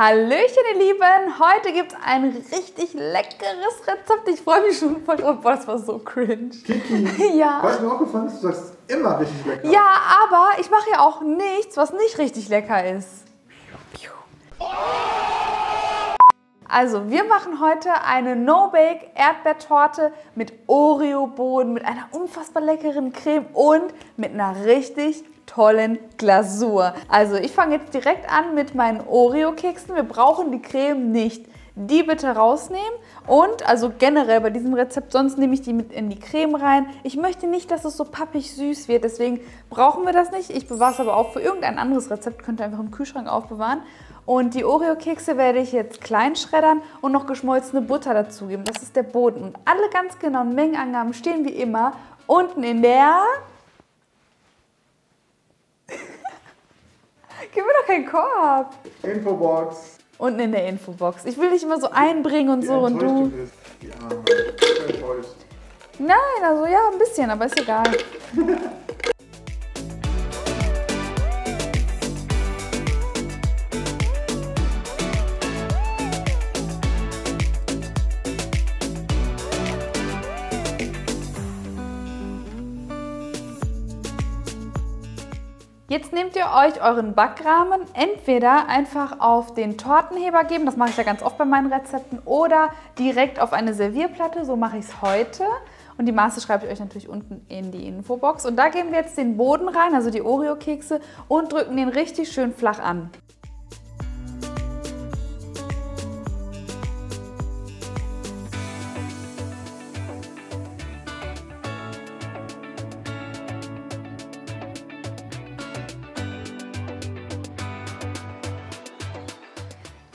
Hallöchen ihr Lieben, heute gibt es ein richtig leckeres Rezept. Ich freue mich schon voll drauf. Boah, das war so cringe. Kiki, ja. weißt du, mir auch gefallen ist, du sagst immer richtig lecker. Ja, aber ich mache ja auch nichts, was nicht richtig lecker ist. Also, wir machen heute eine No-Bake Erdbeertorte mit Oreo-Boden, mit einer unfassbar leckeren Creme und mit einer richtig tollen Glasur. Also, ich fange jetzt direkt an mit meinen Oreo-Keksen. Wir brauchen die Creme nicht. Die bitte rausnehmen und also generell bei diesem Rezept, sonst nehme ich die mit in die Creme rein. Ich möchte nicht, dass es so pappig süß wird, deswegen brauchen wir das nicht. Ich bewahre es aber auch für irgendein anderes Rezept, könnt ihr einfach im Kühlschrank aufbewahren. Und die Oreo-Kekse werde ich jetzt klein schreddern und noch geschmolzene Butter dazugeben. Das ist der Boden. Und alle ganz genauen Mengenangaben stehen wie immer unten in der... Gib mir doch keinen Korb. Infobox. Unten in der Infobox. Ich will dich immer so einbringen und so und du... Die Arme. Ich bin enttäuscht. Nein, also ja, ein bisschen, aber ist egal. Jetzt nehmt ihr euch euren Backrahmen entweder einfach auf den Tortenheber geben, das mache ich ja ganz oft bei meinen Rezepten, oder direkt auf eine Servierplatte, so mache ich es heute. Und die Maße schreibe ich euch natürlich unten in die Infobox. Und da geben wir jetzt den Boden rein, also die Oreo-Kekse, und drücken den richtig schön flach an.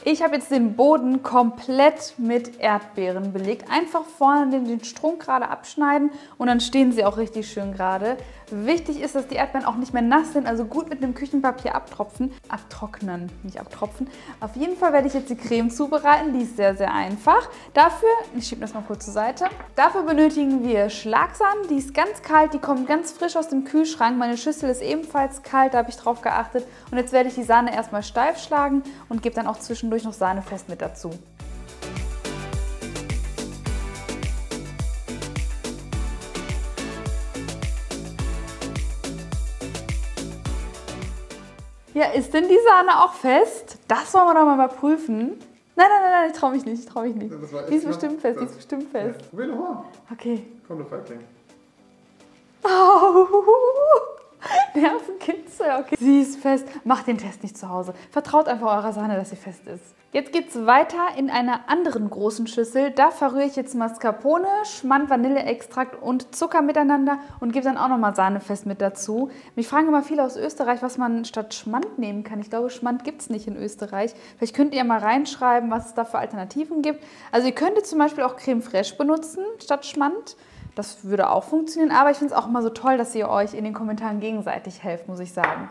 Ich habe jetzt den Boden komplett mit Erdbeeren belegt. Einfach vorne den Strunk gerade abschneiden und dann stehen sie auch richtig schön gerade. Wichtig ist, dass die Erdbeeren auch nicht mehr nass sind, also gut mit dem Küchenpapier abtrocknen, nicht abtropfen. Auf jeden Fall werde ich jetzt die Creme zubereiten, die ist sehr, sehr einfach. Dafür, ich schiebe das mal kurz zur Seite, dafür benötigen wir Schlagsahne, die ist ganz kalt, die kommt ganz frisch aus dem Kühlschrank. Meine Schüssel ist ebenfalls kalt, da habe ich drauf geachtet. Und jetzt werde ich die Sahne erstmal steif schlagen und gebe dann auch zwischendurch noch Sahnefest mit dazu. Ja, ist denn die Sahne auch fest? Das wollen wir doch mal prüfen. Nein, nein, nein, ich traue mich nicht, Die ist bestimmt fest, die ist bestimmt fest. Ja, probier doch mal. Okay. Komm, du Feigling. Oh, Nervenkitzel, okay. Sie ist fest. Macht den Test nicht zu Hause. Vertraut einfach eurer Sahne, dass sie fest ist. Jetzt geht es weiter in einer anderen großen Schüssel. Da verrühre ich jetzt Mascarpone, Schmand, Vanilleextrakt und Zucker miteinander und gebe dann auch nochmal Sahnefest mit dazu. Mich fragen immer viele aus Österreich, was man statt Schmand nehmen kann. Ich glaube, Schmand gibt es nicht in Österreich. Vielleicht könnt ihr mal reinschreiben, was es da für Alternativen gibt. Also ihr könntet zum Beispiel auch Creme Fraiche benutzen statt Schmand. Das würde auch funktionieren, aber ich finde es auch immer so toll, dass ihr euch in den Kommentaren gegenseitig helft, muss ich sagen.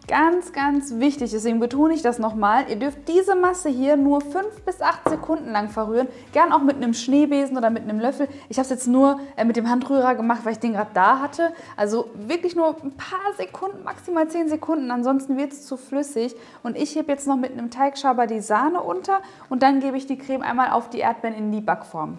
Ganz, ganz wichtig, deswegen betone ich das nochmal, ihr dürft diese Masse hier nur 5 bis 8 Sekunden lang verrühren, gern auch mit einem Schneebesen oder mit einem Löffel. Ich habe es jetzt nur mit dem Handrührer gemacht, weil ich den gerade da hatte. Also wirklich nur ein paar Sekunden, maximal 10 Sekunden, ansonsten wird es zu flüssig. Und ich hebe jetzt noch mit einem Teigschaber die Sahne unter und dann gebe ich die Creme einmal auf die Erdbeeren in die Backform.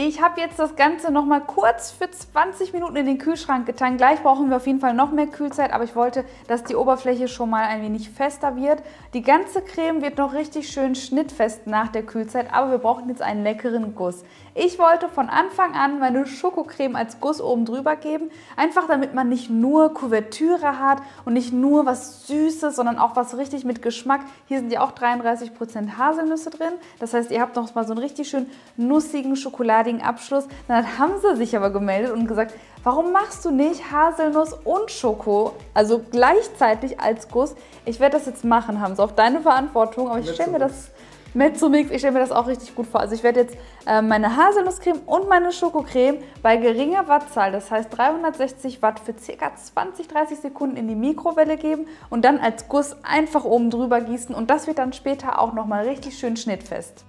Ich habe jetzt das Ganze noch mal kurz für 20 Minuten in den Kühlschrank getan. Gleich brauchen wir auf jeden Fall noch mehr Kühlzeit, aber ich wollte, dass die Oberfläche schon mal ein wenig fester wird. Die ganze Creme wird noch richtig schön schnittfest nach der Kühlzeit, aber wir brauchen jetzt einen leckeren Guss. Ich wollte von Anfang an meine Schokocreme als Guss oben drüber geben, einfach damit man nicht nur Kuvertüre hat und nicht nur was Süßes, sondern auch was richtig mit Geschmack. Hier sind ja auch 33% Haselnüsse drin, das heißt, ihr habt noch mal so einen richtig schön nussigen, schokoladigen Abschluss. Dann hat Hamza sich aber gemeldet und gesagt, warum machst du nicht Haselnuss und Schoko, also gleichzeitig als Guss? Ich werde das jetzt machen, Hamza, auf deine Verantwortung, aber ich stelle mir das... Mezzomix, ich stelle mir das auch richtig gut vor. Also ich werde jetzt meine Haselnusscreme und meine Schokocreme bei geringer Wattzahl, das heißt 360 Watt für ca. 20-30 Sekunden in die Mikrowelle geben und dann als Guss einfach oben drüber gießen und das wird dann später auch nochmal richtig schön schnittfest.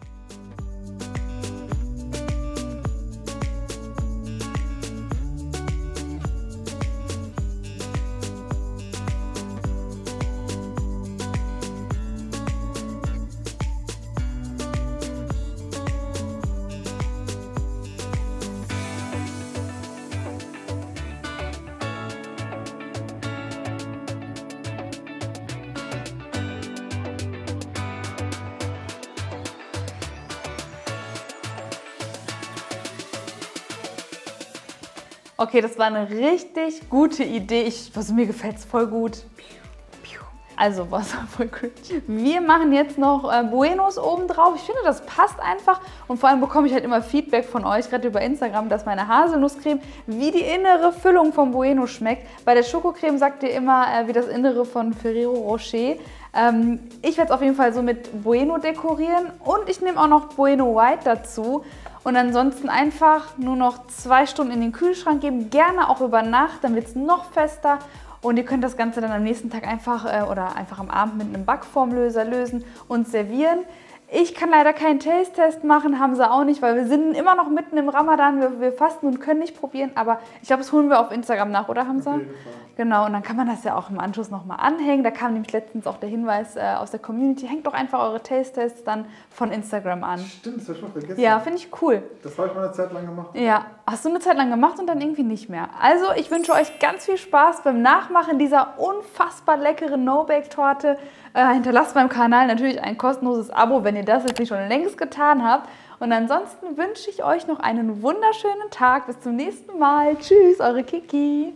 Okay, das war eine richtig gute Idee. Mir gefällt es voll gut. Also, was voll gut. Wir machen jetzt noch Buenos oben drauf. Ich finde, das passt einfach. Und vor allem bekomme ich halt immer Feedback von euch, gerade über Instagram, dass meine Haselnusscreme wie die innere Füllung von Bueno schmeckt. Bei der Schokocreme sagt ihr immer, wie das Innere von Ferrero Rocher. Ich werde es auf jeden Fall so mit Bueno dekorieren. Und ich nehme auch noch Bueno White dazu. Und ansonsten einfach nur noch 2 Stunden in den Kühlschrank geben. Gerne auch über Nacht, dann wird es noch fester. Und ihr könnt das Ganze dann am nächsten Tag einfach oder einfach am Abend mit einem Backformlöser lösen und servieren. Ich kann leider keinen Taste-Test machen, haben sie auch nicht, weil wir sind immer noch mitten im Ramadan. Wir fasten und können nicht probieren, aber ich glaube, das holen wir auf Instagram nach, oder Hamza? Auf jeden Fall. Genau, und dann kann man das ja auch im Anschluss nochmal anhängen. Da kam nämlich letztens auch der Hinweis aus der Community, hängt doch einfach eure Taste-Tests dann von Instagram an. Stimmt, das habe ich schon vergessen. Ja, finde ich cool. Das habe ich mal eine Zeit lang gemacht. Ja, hast du eine Zeit lang gemacht und dann irgendwie nicht mehr. Also, ich wünsche euch ganz viel Spaß beim Nachmachen dieser unfassbar leckeren No-Bake-Torte. Hinterlasst meinem Kanal natürlich ein kostenloses Abo, wenn ihr das jetzt nicht schon längst getan habt. Und ansonsten wünsche ich euch noch einen wunderschönen Tag. Bis zum nächsten Mal. Tschüss, eure Kiki.